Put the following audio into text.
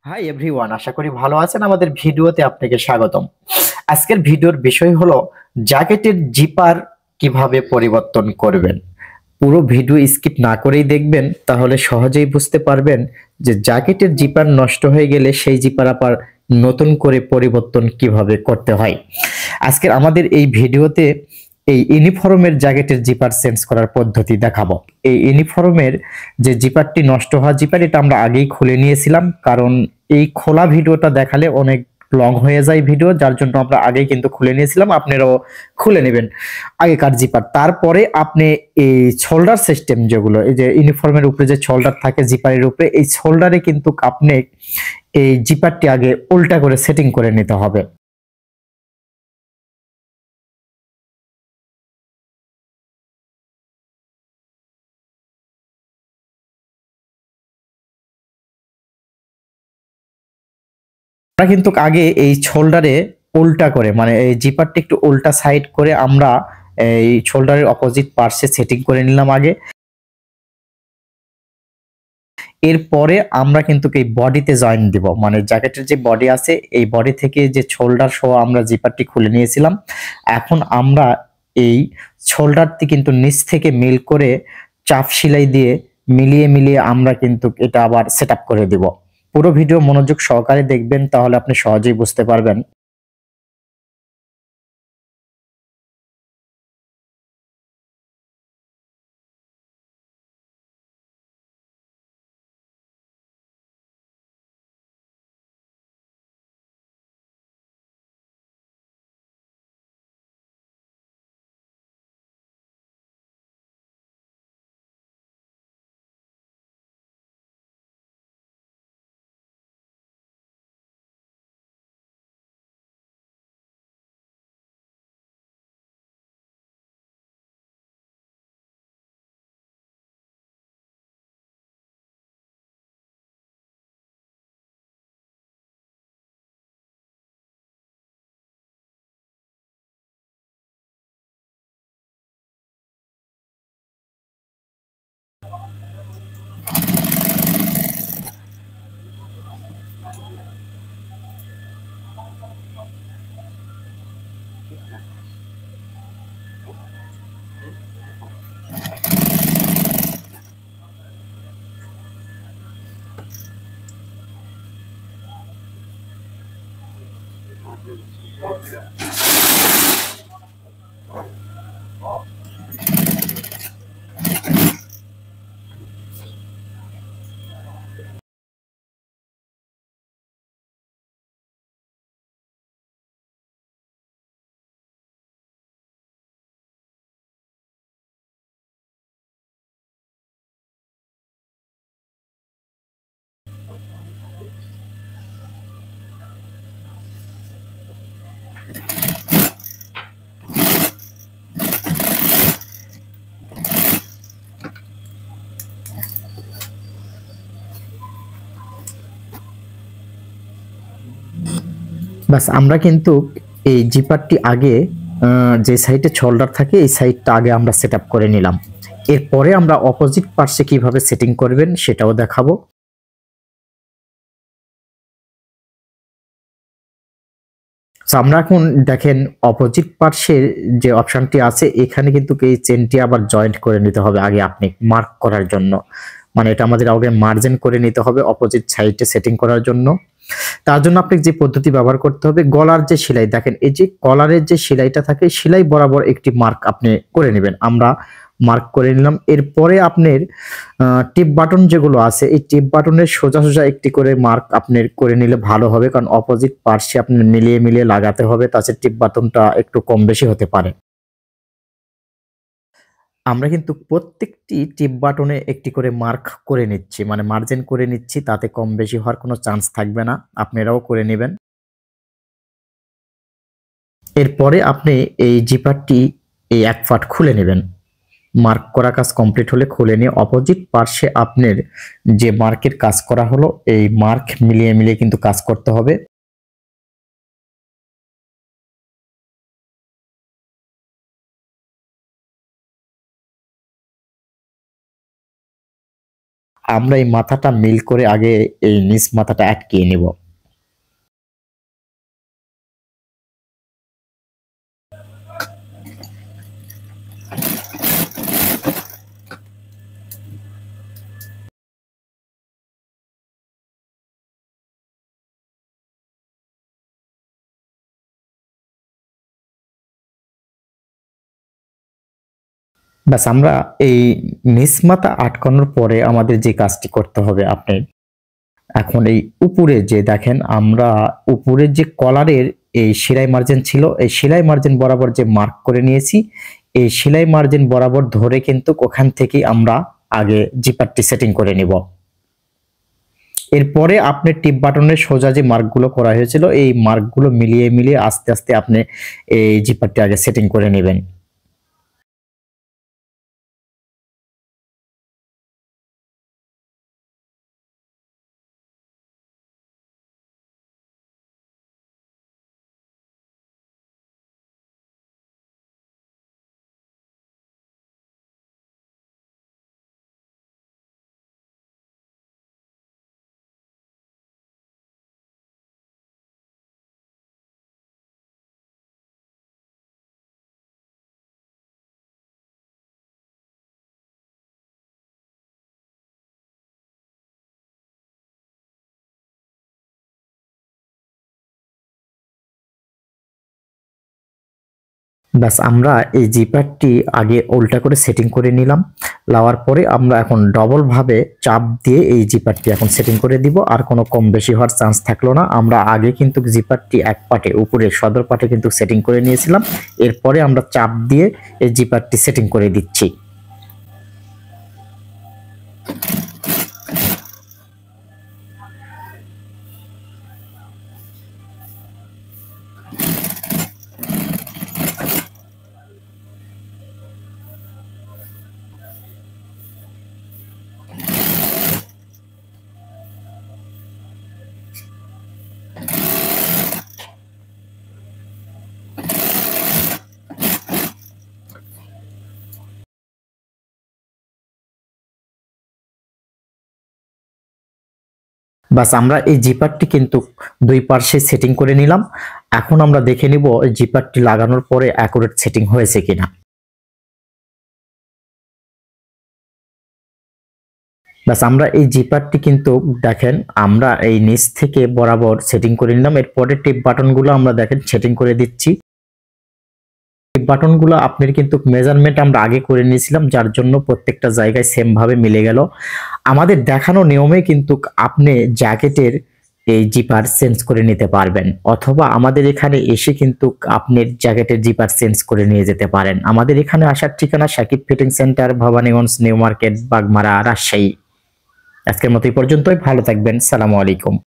Hi everyone, আশা করি ভালো আছেন। আমাদের ভিডিওতে আপনাকে স্বাগতম। আজকের ভিডিওর বিষয় হলো জ্যাকেটের জিপার কিভাবে পরিবর্তন করবেন। পুরো ভিডিও স্কিপ না করেই দেখবেন, তাহলে সহজেই বুঝতে পারবেন যে জ্যাকেটের জিপার নষ্ট হয়ে গেলে সেই জিপার আবার নতুন করে পরিবর্তন কিভাবে করতে হয়। আজকের আমাদের এই ভিডিওতে এই ইউনিফর্মের জ্যাকেটের জিপার চেঞ্জ করার পদ্ধতি দেখাবো। এই ইউনিফর্মের যে জিপারটি নষ্ট হওয়া জিপার, এটা আমরা আগেই খুলে নিয়েছিলাম, কারণ এই খোলা ভিডিওটা দেখালে অনেক লং হয়ে যায় ভিডিও, যার জন্য আমরা আগেই কিন্তু খুলে নিয়েছিলাম। আপনারাও খুলে নেবেন আগেকার জিপার। তারপরে আপনি এই শোল্ডার সিস্টেম, যেগুলো এই যে ইউনিফর্মের উপরে যে শোল্ডার থাকে জিপারের উপরে, এই শোল্ডারে কিন্তু আপনি এই জিপারটি আগে উল্টা করে সেটিং করে নিতে হবে। আমরা কিন্তু আগে এই শোল্ডারে উল্টা করে, মানে এই জিপারটা একটু উল্টা সাইড করে আমরা এই শোল্ডারের অপোজিট পার্শ্বে সেটিং করে নিলাম আগে। এরপরে আমরা কিন্তু এই বডিতে জয়েন দিব, মানে জ্যাকেটের যে বডি আছে এই বডি থেকে যে শোল্ডার সহ আমরা জিপারটি খুলে নিয়েছিলাম, এখন আমরা এই শোল্ডারটি কিন্তু নিচ থেকে মিল করে চাপ সেলাই দিয়ে মিলিয়ে মিলিয়ে আমরা কিন্তু এটা আবার সেট আপ করে দিব। পুরো ভিডিও মনোযোগ সহকারে দেখবেন, তাহলে আপনি সহজেই বুঝতে পারবেন। বাস আমরা কিন্তু এই জিপারটি আগে যে সাইডে শোল্ডার থাকে এই সাইডটা আগে আমরা সেট আপ করে নিলাম। এরপরে আমরা অপোজিট পার্শ্বে কিভাবে সেটিং করবেন সেটাও দেখাবো। তো আমরা এখন দেখেন অপোজিট পার্শ্বের যে অপশনটি আছে, এখানে কিন্তু এই চেনটি আবার জয়েন্ট করে নিতে হবে আগে আপনি মার্ক করার জন্য। মানে এটা আমাদের আগে মার্জিন করে নিতে হবে অপোজিট সাইডে সেটিং করার জন্য। তার জন্য আপনি যে পদ্ধতি ব্যবহার করতে হবে, গলার যে সেলাই দেখেন, এই যে কলারের যে সেলাইটা থাকে সেলাই বরাবর একটি মার্ক আপনি করে নেবেন। আমরা মার্ক করে নিলাম। এরপরে আপনার টিপ বাটন যেগুলো আছে এই টিপ বাটনের সোজা সোজা একটি করে মার্ক আপনার করে নিলে ভালো হবে, কারণ অপোজিট পার্শ্বে আপনি মিলিয়ে মিলিয়ে লাগাতে হবে, তাছাড়া টিপ বাটনটা একটু কম বেশি হতে পারে। আমরা কিন্তু প্রত্যেকটি টিপ বাটনে একটি করে মার্ক করে নিচ্ছি, মানে মার্জিন করে নিচ্ছি, তাতে কম বেশি হওয়ার কোনো চান্স থাকবে না। আপনারাও করে নেবেন। এরপরে আপনি এই জিপারটি এই এক পার্ট খুলে নেবেন। মার্ক করা কাজ কমপ্লিট হলে খুলে নিয়ে অপোজিট পার্শ্বে আপনার যে মার্কের কাজ করা হলো এই মার্ক মিলিয়ে মিলিয়ে কিন্তু কাজ করতে হবে। আমরা এই মাথাটা মিল করে আগে এই নিচ মাথাটা আটকিয়ে নিব। ব্যাস আমরা এই নিচ মাথা আটকানোর পরে আমাদের যে কাজটি করতে হবে, আপনি এখন এই উপরে যে দেখেন আমরা উপরের যে কলারের এই সেলাই মার্জিন ছিল, এই সেলাই মার্জিন বরাবর যে মার্ক করে নিয়েছি, এই সেলাই মার্জিন বরাবর ধরে কিন্তু ওখান থেকে আমরা আগে জিপারটি সেটিং করে নিব। এরপরে আপনি টিপ বাটনের সোজা যে মার্কগুলো করা হয়েছিল এই মার্কগুলো মিলিয়ে মিলিয়ে আস্তে আস্তে আপনি এই জিপারটি আগে সেটিং করে নেবেন। ব্যাস আমরা এই জিপারটি আগে উল্টা করে সেটিং করে নিলাম। লাওয়ার পরে আমরা এখন ডবল ভাবে চাপ দিয়ে এই জিপারটি এখন সেটিং করে দিব। আর কোনো কম বেশি হওয়ার চান্স থাকলো না। আমরা আগে কিন্তু জিপারটি এক পাটে উপরে সদর পাটে কিন্তু সেটিং করে নিয়েছিলাম, এরপরে আমরা চাপ দিয়ে এই জিপারটি সেটিং করে দিচ্ছি। বাস আমরা এই জিপারটি কিন্তু দুই পার্শ্বে সেটিং করে নিলাম। এখন আমরা দেখে নিব জিপারটি লাগানোর পরে অ্যাকুরেট সেটিং হয়েছে কিনা। বাস আমরা এই জিপারটি কিন্তু দেখেন আমরা এই নিচ থেকে বরাবর সেটিং করে নিলাম। এরপরে টিপ বাটনগুলো আমরা দেখেন সেটিং করে দিচ্ছি। টিপ বাটনগুলো আপনার কিন্তু মেজারমেন্ট আমরা আগে করে নিয়েছিলাম, যার জন্য প্রত্যেকটা জায়গায় সেম ভাবে মিলে গেল। আমাদের দেখানো নিয়মে কিন্তু আপনি জ্যাকেটের এই জিপার চেঞ্জ করে নিতে পারবেন, অথবা আমাদের এখানে এসে কিন্তু আপনার জ্যাকেটের জিপার চেঞ্জ করে নিয়ে যেতে পারেন। আমাদের এখানে আসার ঠিকানা Sakib fitting centre, Bhabaniganj, new market, Bagmara, Rajshahi. আজকের মতো এই পর্যন্তই। ভালো থাকবেন। সালামু আলাইকুম।